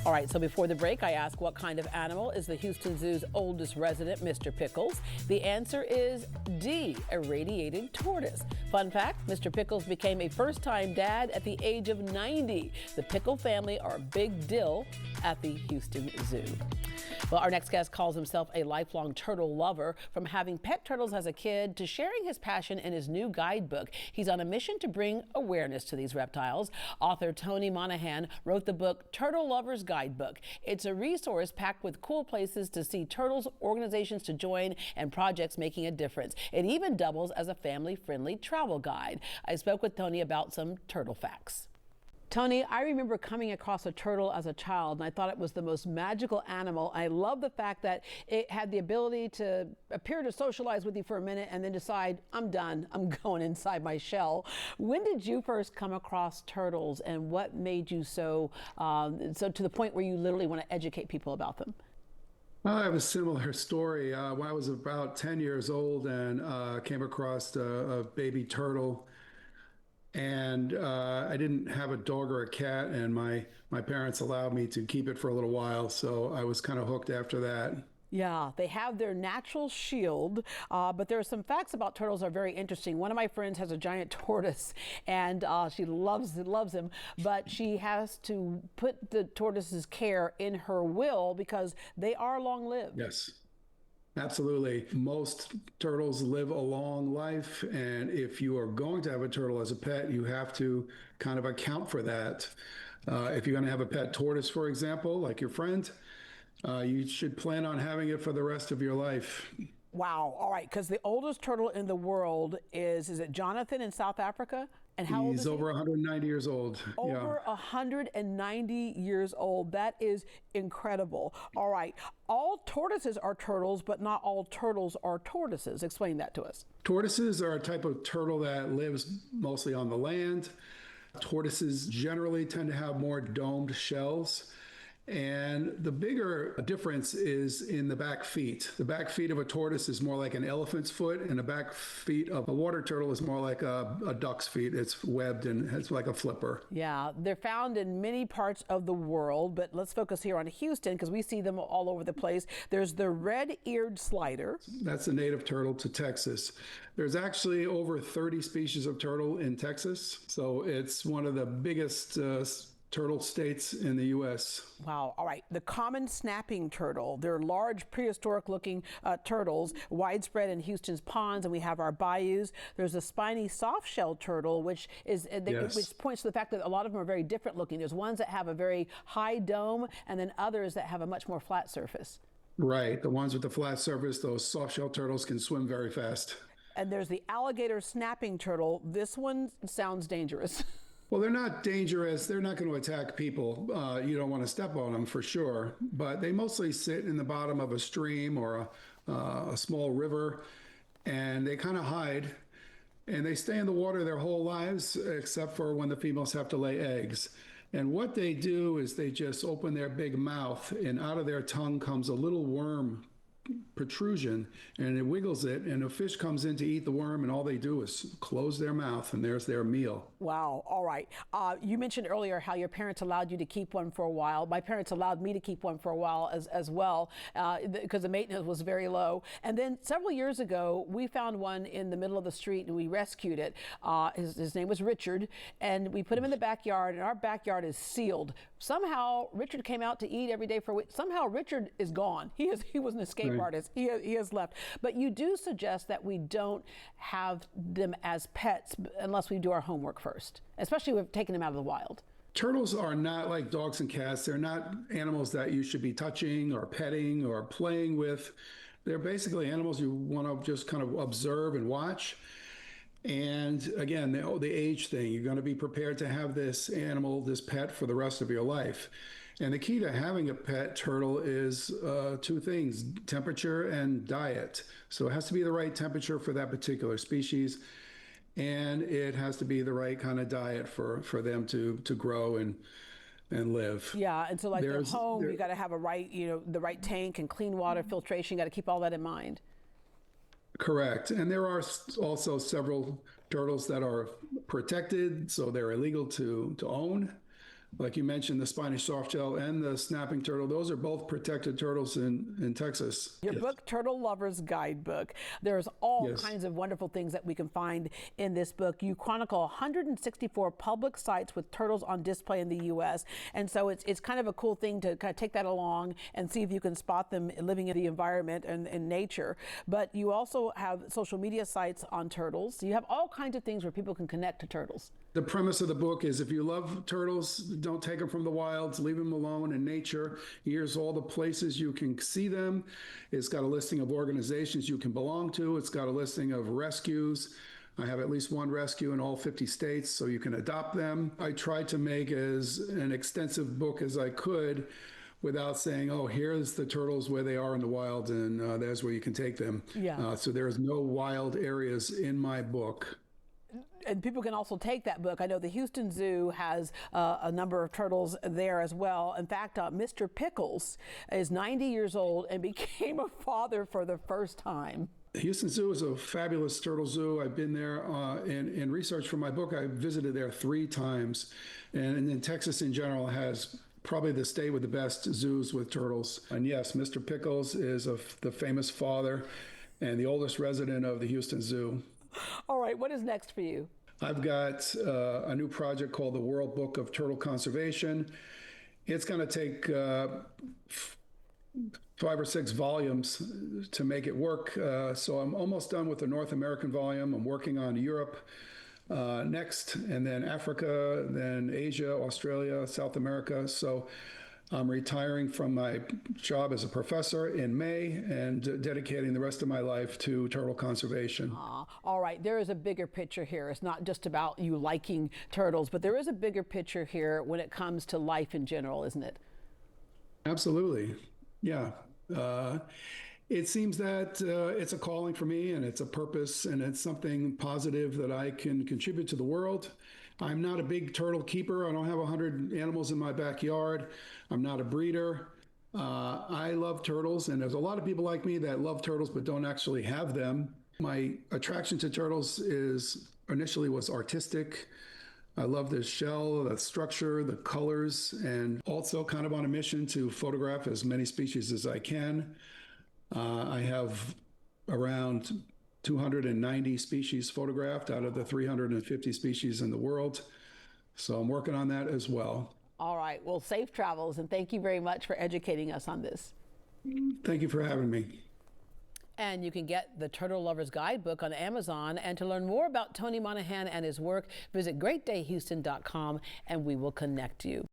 All right, so before the break, I asked what kind of animal is the Houston Zoo's oldest resident, Mr. Pickles? The answer is D, a radiated tortoise. Fun fact, Mr. Pickles became a first-time dad at the age of 90. The Pickle family are a big deal at the Houston Zoo. Well, our next guest calls himself a lifelong turtle lover. From having pet turtles as a kid to sharing his passion in his new guidebook, he's on a mission to bring awareness to these reptiles. Author Tony Monahan wrote the book Turtle Lovers Guidebook. It's a resource packed with cool places to see turtles, organizations to join, and projects making a difference. It even doubles as a family-friendly travel guide. I spoke with Tony about some turtle facts. Tony, I remember coming across a turtle as a child, and I thought it was the most magical animal. I love the fact that it had the ability to appear to socialize with you for a minute and then decide, I'm done, I'm going inside my shell. When did you first come across turtles, and what made you so to the point where you literally want to educate people about them? Well, I have a similar story. When I was about 10 years old and came across a baby turtle. And I didn't have a dog or a cat, and my parents allowed me to keep it for a little while, so I was kind of hooked after that. Yeah, they have their natural shield, but there are some facts about turtles that are very interesting. One of my friends has a giant tortoise, and she loves him, but she has to put the tortoise's care in her will because they are long-lived. Yes. Absolutely. Most turtles live a long life, and if you are going to have a turtle as a pet, you have to kind of account for that. If you're going to have a pet tortoise, for example, like your friend, you should plan on having it for the rest of your life. Wow. All right, because the oldest turtle in the world is it Jonathan in South Africa? And how old is he? He's over 190 years old. Over 190 years old. That is incredible. All right. All tortoises are turtles, but not all turtles are tortoises. Explain that to us. Tortoises are a type of turtle that lives mostly on the land. Tortoises generally tend to have more domed shells. And the bigger difference is in the back feet. The back feet of a tortoise is more like an elephant's foot, and the back feet of a water turtle is more like a duck's feet. It's webbed and it's like a flipper. Yeah, they're found in many parts of the world, but let's focus here on Houston because we see them all over the place. There's the red-eared slider. That's a native turtle to Texas. There's actually over 30 species of turtle in Texas, so it's one of the biggest turtle states in the U.S. Wow. All right. The common snapping turtle. They're large, prehistoric-looking turtles, widespread in Houston's ponds, and we have our bayous. There's a spiny soft-shelled turtle, which points to the fact that a lot of them are very different looking. There's ones that have a very high dome, and then others that have a much more flat surface. Right. The ones with the flat surface, those soft-shelled turtles can swim very fast. And there's the alligator snapping turtle. This one sounds dangerous. Well, they're not dangerous. They're not going to attack people. You don't want to step on them for sure. But they mostly sit in the bottom of a stream or a small river, and they kind of hide. And they stay in the water their whole lives, except for when the females have to lay eggs. And what they do is they just open their big mouth, and out of their tongue comes a little worm protrusion, and it wiggles it, and a fish comes in to eat the worm, and all they do is close their mouth, and there's their meal. Wow. All right. You mentioned earlier how your parents allowed you to keep one for a while. My parents allowed me to keep one for a while as well because the maintenance was very low. And then several years ago, we found one in the middle of the street, and we rescued it. His name was Richard, and we put him in the backyard, and our backyard is sealed. Somehow, Richard came out to eat every day for a week. Somehow, Richard is gone. He was an escape artist. He has left. But you do suggest that we don't have them as pets unless we do our homework first, especially if we've taken them out of the wild. Turtles are not like dogs and cats. They're not animals that you should be touching or petting or playing with. They're basically animals you want to just kind of observe and watch. And again, the age thing, you're going to be prepared to have this animal, this pet, for the rest of your life. And the key to having a pet turtle is two things: temperature and diet. So it has to be the right temperature for that particular species, and it has to be the right kind of diet for them to grow and live. Yeah, and so like at home, you got to have the right tank and clean water filtration. You got to keep all that in mind. Correct. And there are also several turtles that are protected, so they're illegal to own. Like you mentioned, the Spanish softshell and the snapping turtle, those are both protected turtles in Texas. Your book, Turtle Lovers Guidebook. There's all Yes. kinds of wonderful things that we can find in this book. You chronicle 164 public sites with turtles on display in the U.S. And so it's kind of a cool thing to kind of take that along and see if you can spot them living in the environment and in nature. But you also have social media sites on turtles. You have all kinds of things where people can connect to turtles. The premise of the book is if you love turtles, don't take them from the wilds, leave them alone in nature. Here's all the places you can see them. It's got a listing of organizations you can belong to. It's got a listing of rescues. I have at least one rescue in all 50 states, so you can adopt them. I tried to make as an extensive book as I could without saying, oh, here's the turtles where they are in the wild, and there's where you can take them. Yeah. So there's no wild areas in my book. And people can also take that book. I know the Houston Zoo has a number of turtles there as well. In fact, Mr. Pickles is 90 years old and became a father for the first time. Houston Zoo is a fabulous turtle zoo. I've been there in research for my book. I visited there 3 times. And in Texas in general has probably the state with the best zoos with turtles. And yes, Mr. Pickles is the famous father and the oldest resident of the Houston Zoo. All right, what is next for you? I've got a new project called the World Book of Turtle Conservation. It's going to take 5 or 6 volumes to make it work. So I'm almost done with the North American volume. I'm working on Europe next, and then Africa, then Asia, Australia, South America. So I'm retiring from my job as a professor in May and dedicating the rest of my life to turtle conservation. All right, there is a bigger picture here. It's not just about you liking turtles, but there is a bigger picture here when it comes to life in general, isn't it? Absolutely. Yeah. It seems that it's a calling for me, and it's a purpose, and it's something positive that I can contribute to the world. I'm not a big turtle keeper. I don't have 100 animals in my backyard. I'm not a breeder. I love turtles, and there's a lot of people like me that love turtles but don't actually have them. My attraction to turtles initially was artistic. I love the shell, the structure, the colors, and also kind of on a mission to photograph as many species as I can. I have around 290 species photographed out of the 350 species in the world. So I'm working on that as well. All right, well, safe travels, and thank you very much for educating us on this. Thank you for having me. And you can get the Turtle Lovers Guidebook on Amazon. And to learn more about Tony Monahan and his work, visit greatdayhouston.com and we will connect you.